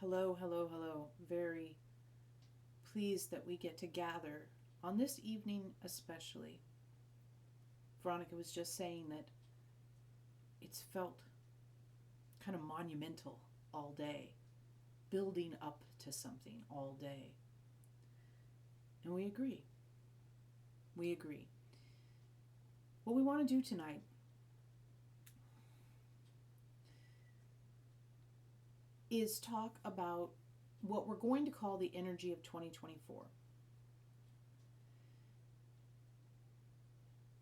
Hello, hello, hello. Very pleased that we get to gather on this evening, especially. Veronica was just saying that it's felt kind of monumental all day, building up to something all day. And we agree. We agree. What we want to do tonight is talk about what we're going to call the energy of 2024.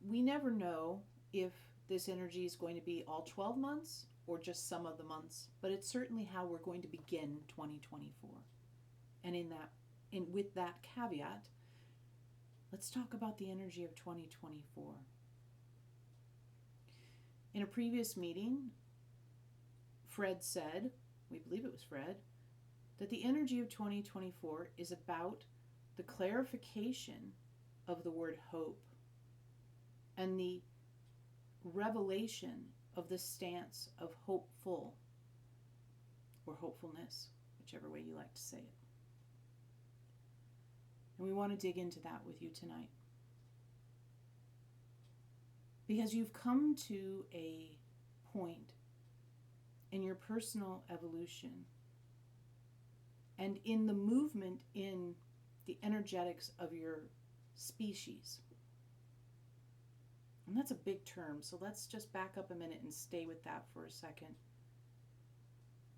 We never know if this energy is going to be all 12 months or just some of the months, but it's certainly how we're going to begin 2024. And with that caveat, let's talk about the energy of 2024. In a previous meeting, Fred said, we believe it was Fred, that the energy of 2024 is about the clarification of the word hope and the revelation of the stance of hopeful or hopefulness, whichever way you like to say it. And we want to dig into that with you tonight. Because you've come to a point in your personal evolution and in the movement in the energetics of your species. And that's a big term, so let's just back up a minute and stay with that for a second.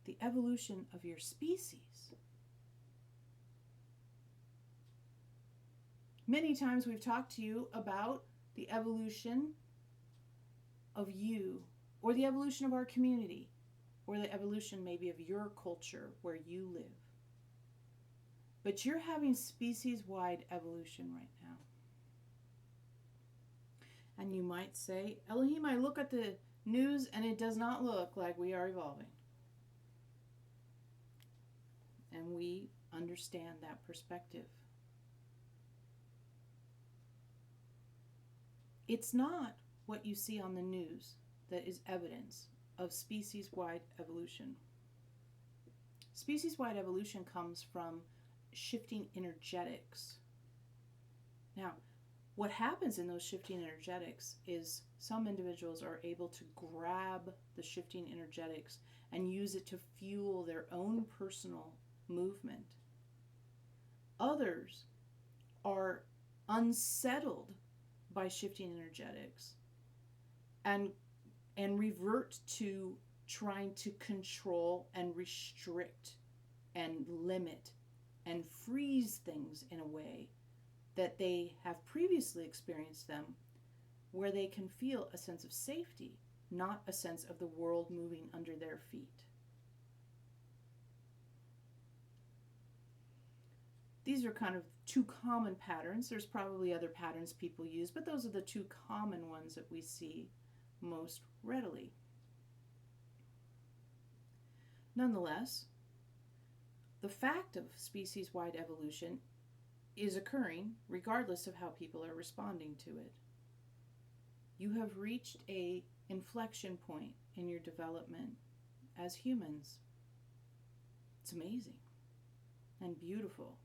The evolution of your species. Many times we've talked to you about the evolution of you, or the evolution of our community, or the evolution maybe of your culture where you live. But you're having species-wide evolution right now. And you might say, Elohim, I look at the news and it does not look like we are evolving. And we understand that perspective. It's not what you see on the news that is evidence of species-wide evolution. Species-wide evolution comes from shifting energetics. Now, what happens in those shifting energetics is some individuals are able to grab the shifting energetics and use it to fuel their own personal movement. Others are unsettled by shifting energetics and revert to trying to control and restrict and limit and freeze things in a way that they have previously experienced them, where they can feel a sense of safety, not a sense of the world moving under their feet. These are kind of two common patterns. There's probably other patterns people use, but those are the two common ones that we see most readily. Nonetheless, the fact of species-wide evolution is occurring regardless of how people are responding to it. You have reached an inflection point in your development as humans. It's amazing and beautiful.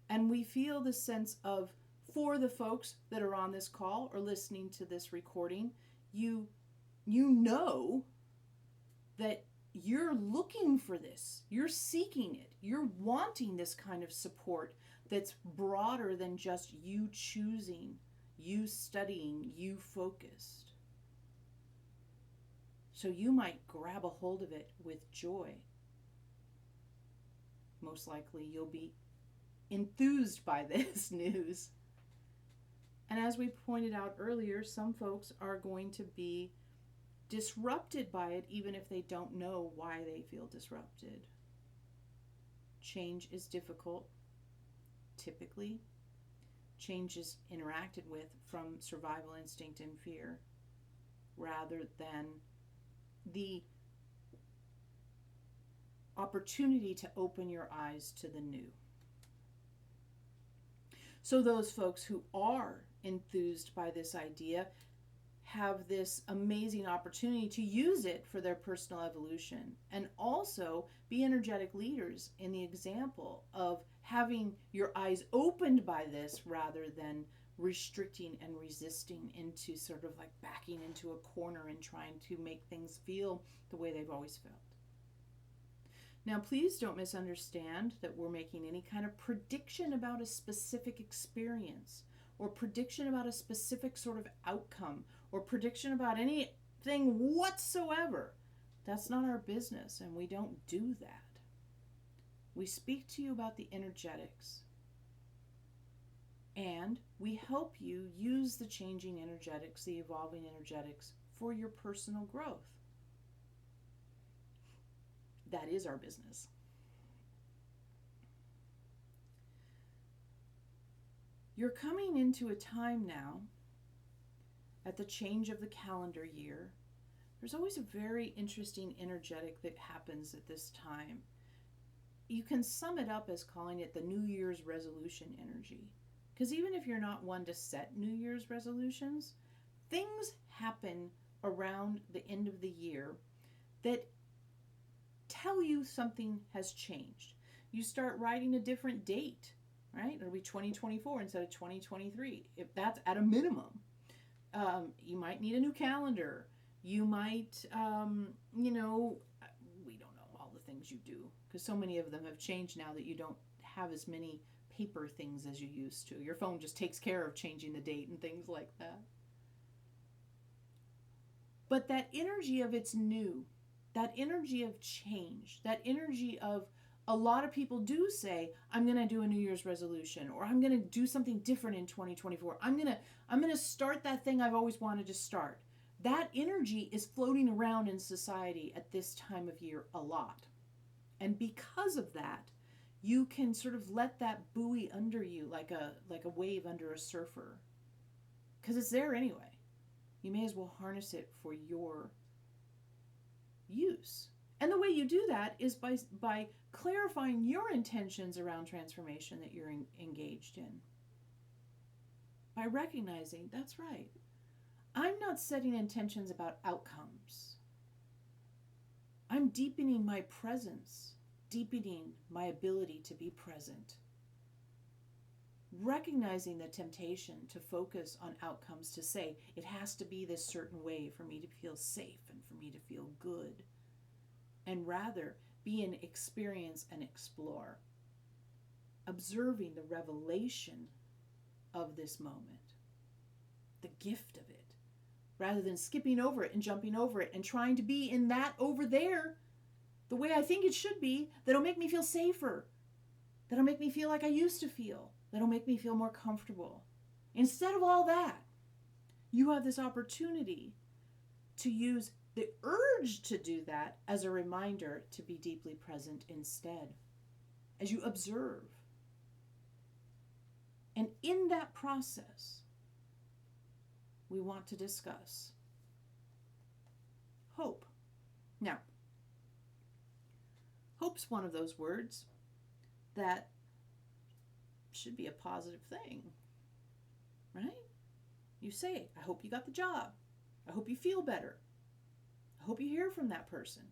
And we feel the sense of, for the folks that are on this call or listening to this recording, you know that you're looking for this. You're seeking it. You're wanting this kind of support that's broader than just you choosing, you studying, you focused. So you might grab a hold of it with joy. Most likely you'll be enthused by this news. And as we pointed out earlier, some folks are going to be disrupted by it even if they don't know why they feel disrupted. Change is difficult. Typically, change is interacted with from survival instinct and fear rather than the opportunity to open your eyes to the new. So those folks who are enthused by this idea have this amazing opportunity to use it for their personal evolution, and also be energetic leaders in the example of having your eyes opened by this rather than restricting and resisting into sort of like backing into a corner and trying to make things feel the way they've always felt. Now, please don't misunderstand that we're making any kind of prediction about a specific experience or prediction about a specific sort of outcome or prediction about anything whatsoever. That's not our business, and we don't do that. We speak to you about the energetics, and we help you use the changing energetics, the evolving energetics, for your personal growth. That is our business. You're coming into a time now, at the change of the calendar year. There's always a very interesting energetic that happens at this time. You can sum it up as calling it the New Year's resolution energy. Because even if you're not one to set New Year's resolutions, things happen around the end of the year that tell you something has changed. You start writing a different date, right? It'll be 2024 instead of 2023, if that's at a minimum. You might need a new calendar. You might, we don't know all the things you do, because so many of them have changed now that you don't have as many paper things as you used to. Your phone just takes care of changing the date and things like that. But that energy of it's new, that energy of change, that energy of, a lot of people do say, I'm going to do a New Year's resolution, or I'm going to do something different in 2024. I'm going to start that thing I've always wanted to start. That energy is floating around in society at this time of year a lot. And because of that, you can sort of let that buoy under you like a wave under a surfer. Because it's there anyway. You may as well harness it for your use. And the way you do that is by clarifying your intentions around transformation that you're engaged in. By recognizing, that's right, I'm not setting intentions about outcomes. I'm deepening my presence, deepening my ability to be present. Recognizing the temptation to focus on outcomes, to say it has to be this certain way for me to feel safe and for me to feel good. And rather be an experience and explore, observing the revelation of this moment, the gift of it, rather than skipping over it and jumping over it and trying to be in that over there the way I think it should be, that'll make me feel safer, that'll make me feel like I used to feel, that'll make me feel more comfortable. Instead of all that, you have this opportunity to use the urge to do that as a reminder to be deeply present instead, as you observe. And in that process, we want to discuss hope. Now, hope's one of those words that should be a positive thing, right? You say, I hope you got the job. I hope you feel better. I hope you hear from that person.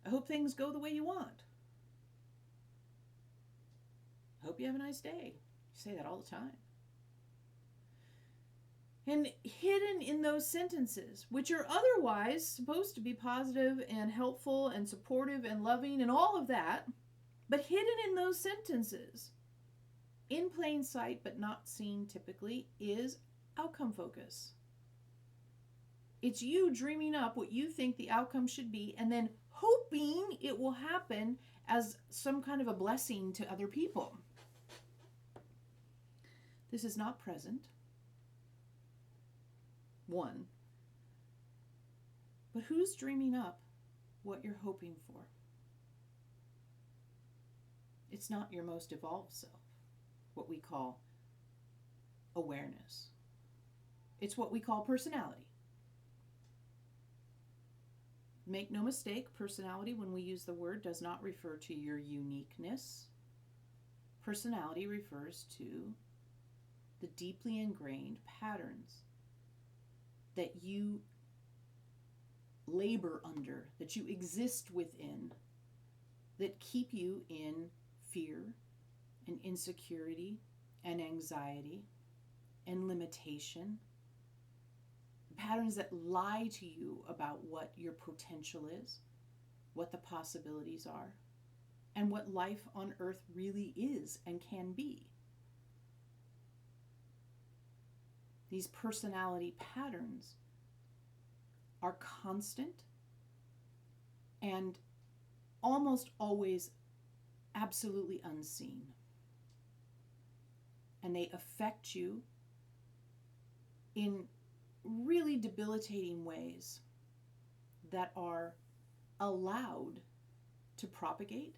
I hope things go the way you want. I hope you have a nice day. You say that all the time. And hidden in those sentences, which are otherwise supposed to be positive and helpful and supportive and loving and all of that, but hidden in those sentences, in plain sight but not seen typically, is outcome focus. It's you dreaming up what you think the outcome should be and then hoping it will happen as some kind of a blessing to other people. This is not present. One. But who's dreaming up what you're hoping for? It's not your most evolved self, what we call awareness. It's what we call personality. Make no mistake, personality, when we use the word, does not refer to your uniqueness. Personality refers to the deeply ingrained patterns that you labor under, that you exist within, that keep you in fear and insecurity and anxiety and limitation. Patterns that lie to you about what your potential is, what the possibilities are, and what life on earth really is and can be. These personality patterns are constant and almost always absolutely unseen. And they affect you in really debilitating ways that are allowed to propagate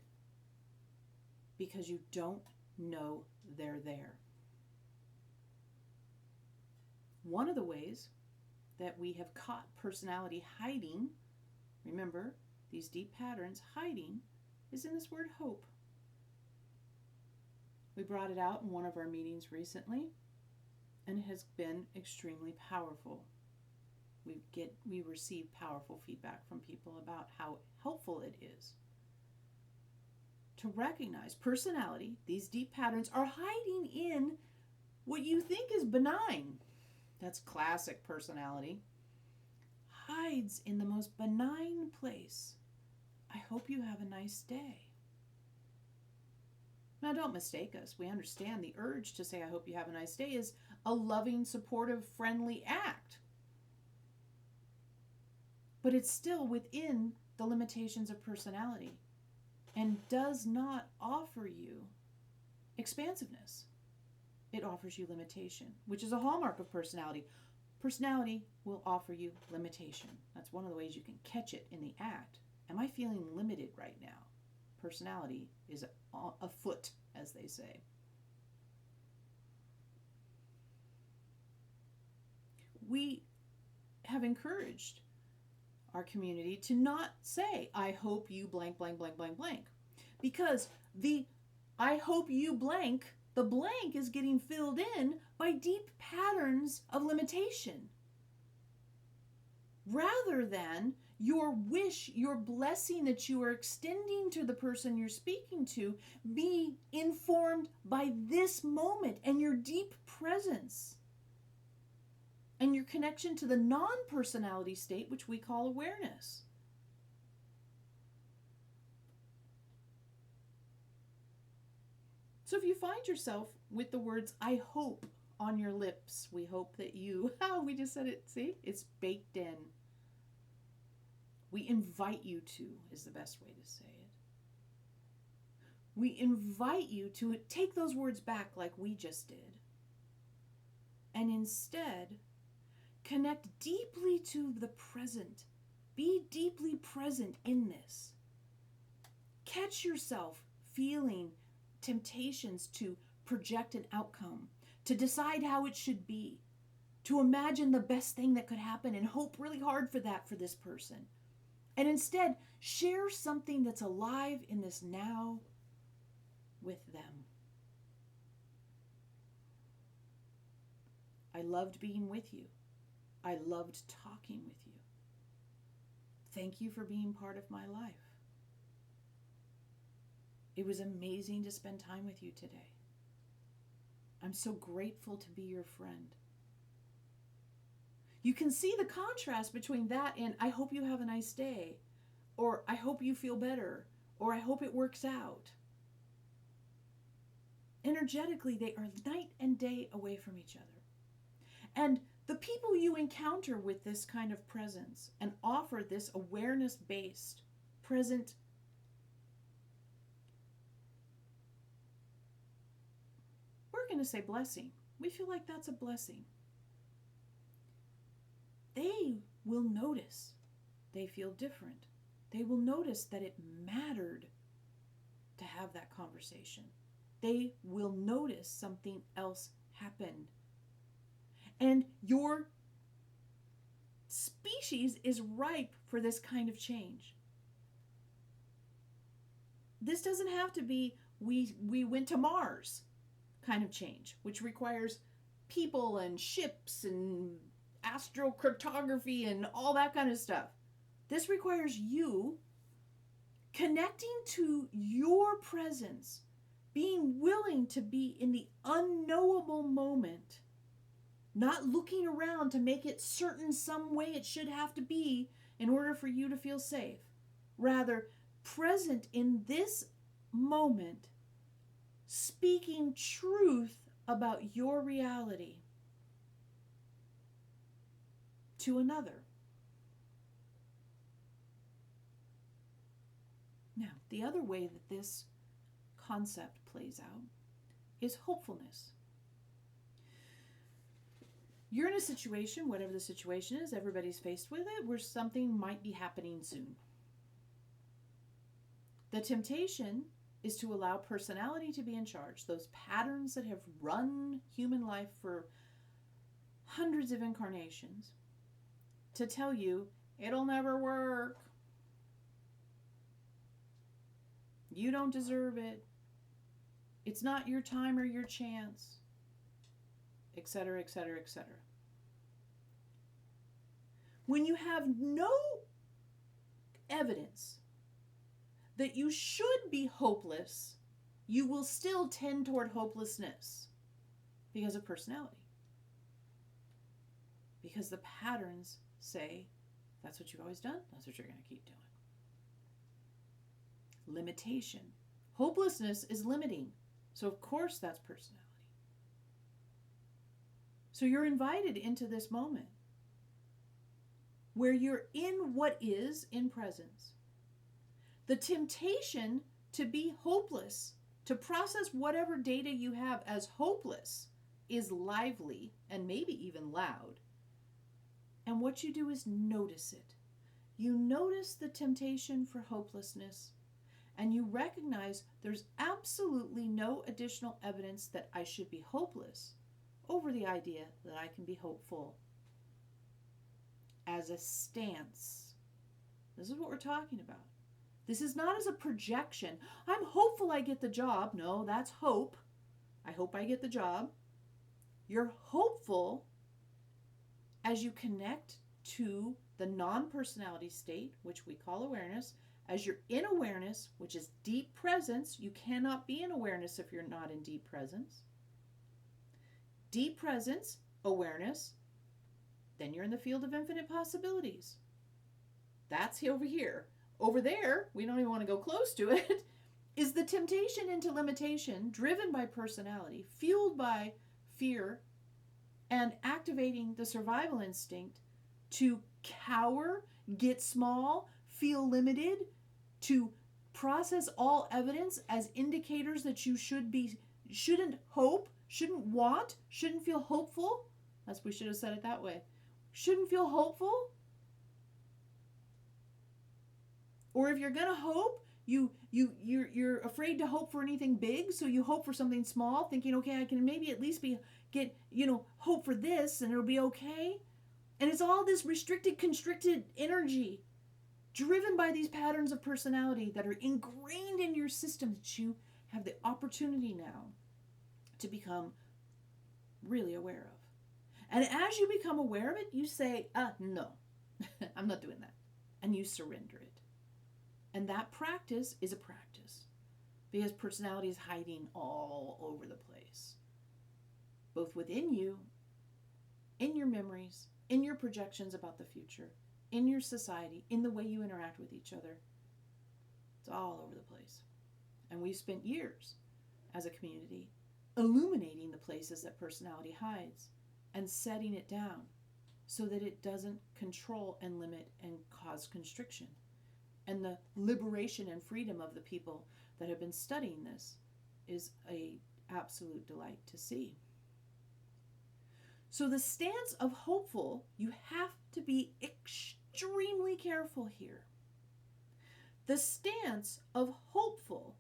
because you don't know they're there. One of the ways that we have caught personality hiding, remember, these deep patterns hiding, is in this word hope. We brought it out in one of our meetings recently, and it has been extremely powerful. We receive powerful feedback from people about how helpful it is to recognize personality. These deep patterns are hiding in what you think is benign. That's classic personality. Hides in the most benign place. I hope you have a nice day. Now, don't mistake us. We understand the urge to say, I hope you have a nice day, is a loving, supportive, friendly act. But it's still within the limitations of personality and does not offer you expansiveness. It offers you limitation, which is a hallmark of personality. Personality will offer you limitation. That's one of the ways you can catch it in the act. Am I feeling limited right now? Personality is afoot, as they say. We have encouraged our community to not say, I hope you blank, blank, blank, blank, blank. Because the I hope you blank, the blank is getting filled in by deep patterns of limitation. Rather than your wish, your blessing that you are extending to the person you're speaking to be informed by this moment and your deep presence and your connection to the non-personality state, which we call awareness. So if you find yourself with the words, I hope, on your lips, we hope that you, we just said it, see? It's baked in. We invite you to, is the best way to say it. We invite you to take those words back like we just did. And instead, connect deeply to the present. Be deeply present in this. Catch yourself feeling temptations to project an outcome, to decide how it should be, to imagine the best thing that could happen and hope really hard for that for this person. And instead, share something that's alive in this now with them. I loved being with you. I loved talking with you. Thank you for being part of my life. It was amazing to spend time with you today. I'm so grateful to be your friend. You can see the contrast between that and I hope you have a nice day, or I hope you feel better, or I hope it works out. Energetically, they are night and day away from each other. And the people you encounter with this kind of presence and offer this awareness-based, present, we're going to say blessing. We feel like that's a blessing. They will notice they feel different. They will notice that it mattered to have that conversation. They will notice something else happened. And your species is ripe for this kind of change. This doesn't have to be we went to Mars kind of change, which requires people and ships and astrocartography and all that kind of stuff. This requires you connecting to your presence, being willing to be in the unknowable moment, not looking around to make it certain some way it should have to be in order for you to feel safe. Rather, present in this moment, speaking truth about your reality to another. Now, the other way that this concept plays out is hopefulness. You're in a situation, whatever the situation is, everybody's faced with it, where something might be happening soon. The temptation is to allow personality to be in charge, those patterns that have run human life for hundreds of incarnations, to tell you, it'll never work. You don't deserve it. It's not your time or your chance, etc., etc., etc. When you have no evidence that you should be hopeless, you will still tend toward hopelessness because of personality. Because the patterns say, that's what you've always done, that's what you're going to keep doing. Limitation. Hopelessness is limiting. So of course that's personality. So you're invited into this moment where you're in what is in presence. The temptation to be hopeless, to process whatever data you have as hopeless, is lively and maybe even loud. And what you do is notice it. You notice the temptation for hopelessness, and you recognize there's absolutely no additional evidence that I should be hopeless over the idea that I can be hopeful. As a stance. This is what we're talking about. This is not as a projection. I'm hopeful I get the job. No, that's hope. I hope I get the job. You're hopeful as you connect to the non-personality state, which we call awareness. As you're in awareness, which is deep presence, you cannot be in awareness if you're not in deep presence. Deep presence, awareness, then you're in the field of infinite possibilities. That's over here. Over there, we don't even want to go close to it, is the temptation into limitation, driven by personality, fueled by fear, and activating the survival instinct to cower, get small, feel limited, to process all evidence as indicators that you shouldn't hope, shouldn't want, shouldn't feel hopeful. We should have said it that way. Shouldn't feel hopeful. Or if you're gonna hope, you're afraid to hope for anything big, so you hope for something small, thinking, okay, I can maybe at least hope for this and it'll be okay. And it's all this restricted, constricted energy driven by these patterns of personality that are ingrained in your system that you have the opportunity now to become really aware of. And as you become aware of it, you say, no, I'm not doing that. And you surrender it. And that practice is a practice because personality is hiding all over the place, both within you, in your memories, in your projections about the future, in your society, in the way you interact with each other. It's all over the place. And we've spent years as a community illuminating the places that personality hides and setting it down so that it doesn't control and limit and cause constriction. And the liberation and freedom of the people that have been studying this is an absolute delight to see. So the stance of hopeful, you have to be extremely careful here. The stance of hopeful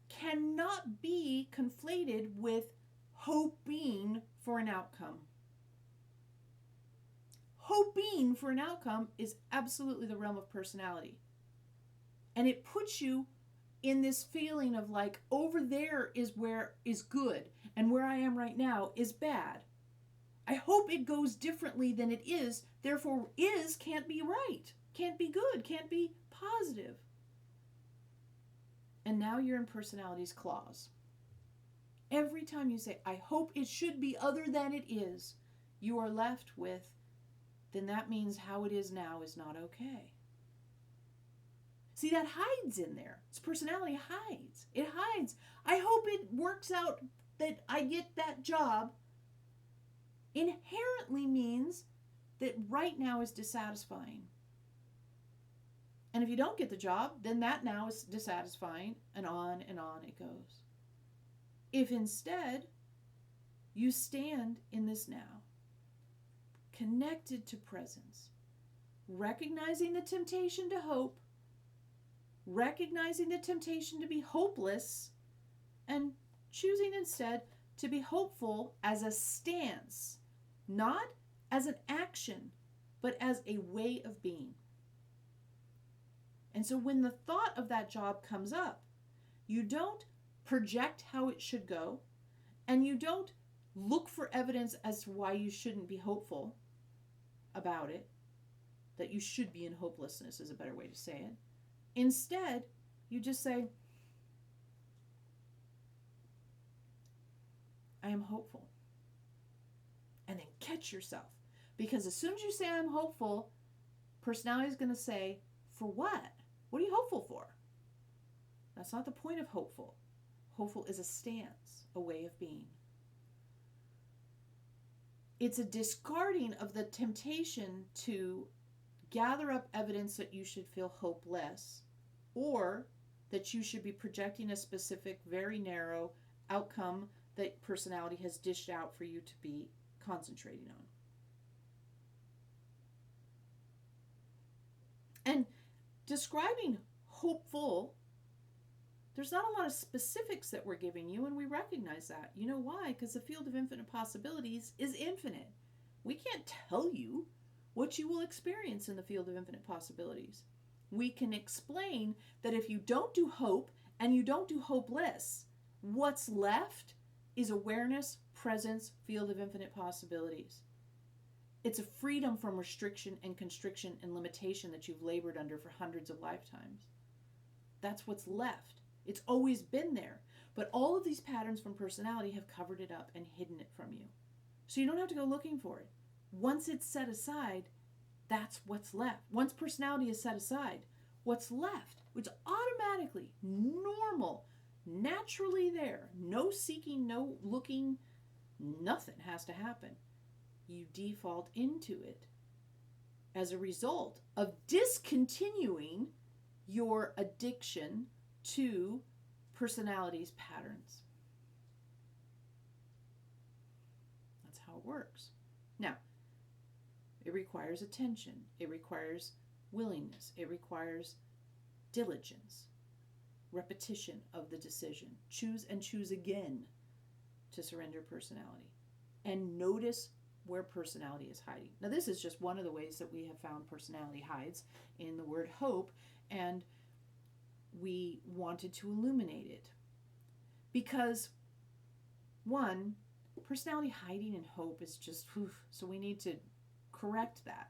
cannot be conflated with hoping for an outcome. Hoping for an outcome is absolutely the realm of personality. And it puts you in this feeling of like, over there is where is good, and where I am right now is bad. I hope it goes differently than it is. Therefore, is can't be right, can't be good, can't be positive. And now you're in personality's clause. Every time you say, I hope it should be other than it is, you are left with, then that means how it is now is not okay. See, that hides in there. Its personality hides. It hides. I hope it works out that I get that job. Inherently means that right now is dissatisfying. And if you don't get the job, then that now is dissatisfying, and on it goes. If instead you stand in this now, connected to presence, recognizing the temptation to hope, recognizing the temptation to be hopeless, and choosing instead to be hopeful as a stance, not as an action, but as a way of being. And so when the thought of that job comes up, you don't project how it should go, and you don't look for evidence as to why you shouldn't be hopeful about it, that you should be in hopelessness is a better way to say it. Instead, you just say, I am hopeful. And then catch yourself. Because as soon as you say I'm hopeful, personality is going to say, for what? What are you hopeful for? That's not the point of hopeful. Hopeful is a stance, a way of being. It's a discarding of the temptation to gather up evidence that you should feel hopeless, or that you should be projecting a specific, very narrow outcome that personality has dished out for you to be concentrating on. And describing hopeful, there's not a lot of specifics that we're giving you, and we recognize that. You know why? Because the field of infinite possibilities is infinite. We can't tell you what you will experience in the field of infinite possibilities. We can explain that if you don't do hope and you don't do hopeless, what's left is awareness, presence, field of infinite possibilities. It's a freedom from restriction and constriction and limitation that you've labored under for hundreds of lifetimes. That's what's left. It's always been there. But all of these patterns from personality have covered it up and hidden it from you. So you don't have to go looking for it. Once it's set aside, that's what's left. Once personality is set aside, what's left, which automatically, normal, naturally there, no seeking, no looking, nothing has to happen. You default into it as a result of discontinuing your addiction to personality's patterns. That's how it works. Now, it requires attention. It requires willingness. It requires diligence, repetition of the decision. Choose and choose again to surrender personality. And notice where personality is hiding. Now, this is just one of the ways that we have found personality hides in the word hope, and we wanted to illuminate it. Because, one, personality hiding in hope is just, so we need to correct that.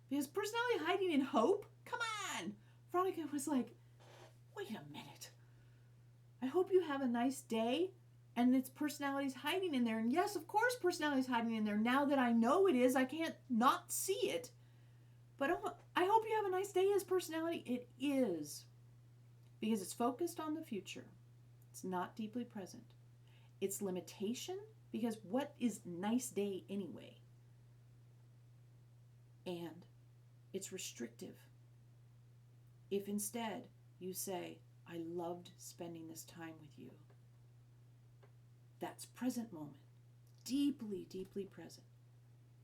Because personality hiding in hope? Come on! Veronica was like, wait a minute. I hope you have a nice day, and its personality's hiding in there. And yes, of course personality's hiding in there. Now that I know it is, I can't not see it. But I hope you have a nice day as personality. It is. Because it's focused on the future. It's not deeply present. It's limitation, because what is nice day anyway? And it's restrictive. If instead you say, I loved spending this time with you, that's present moment. Deeply, deeply present.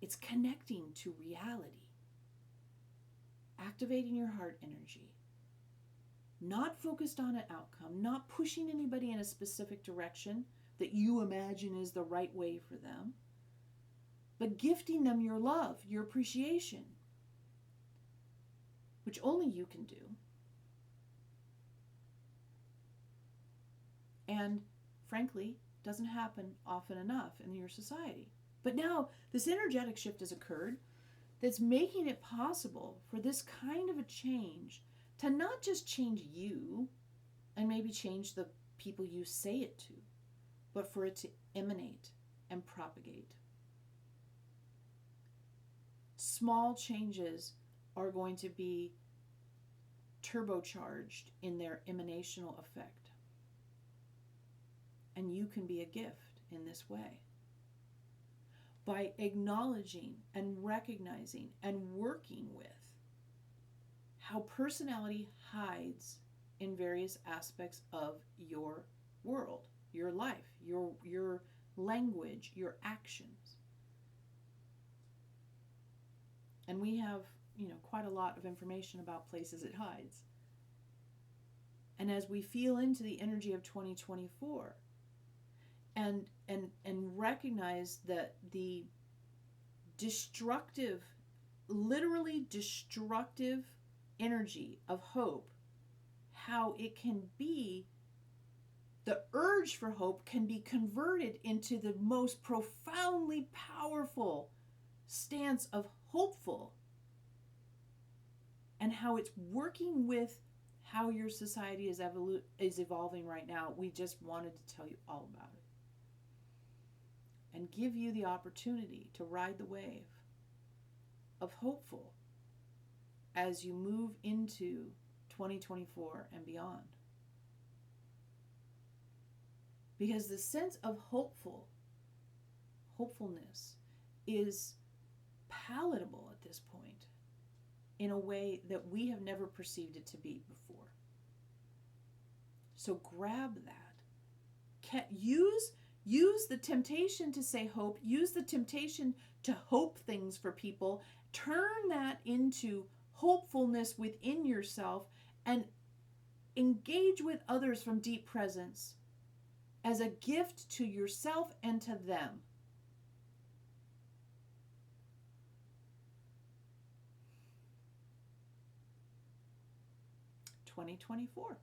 It's connecting to reality. Activating your heart energy. Not focused on an outcome, not pushing anybody in a specific direction that you imagine is the right way for them, but gifting them your love, your appreciation, which only you can do. And frankly, doesn't happen often enough in your society. But now this energetic shift has occurred that's making it possible for this kind of a change to not just change you and maybe change the people you say it to, but for it to emanate and propagate. Small changes are going to be turbocharged in their emanational effect. And you can be a gift in this way. By acknowledging and recognizing and working with how personality hides in various aspects of your world, your life, your language, your actions. And we have, quite a lot of information about places it hides. And as we feel into the energy of 2024 and recognize that the destructive, literally destructive energy of hope, how it can be, the urge for hope can be converted into the most profoundly powerful stance of hopeful, and how it's working with how your society is evolving right now. We just wanted to tell you all about it and give you the opportunity to ride the wave of hopeful as you move into 2024 and beyond. Because the sense of hopefulness is palatable at this point in a way that we have never perceived it to be before. So grab that. Use the temptation to say hope. Use the temptation to hope things for people. Turn that into hopefulness within yourself and engage with others from deep presence as a gift to yourself and to them. (2024)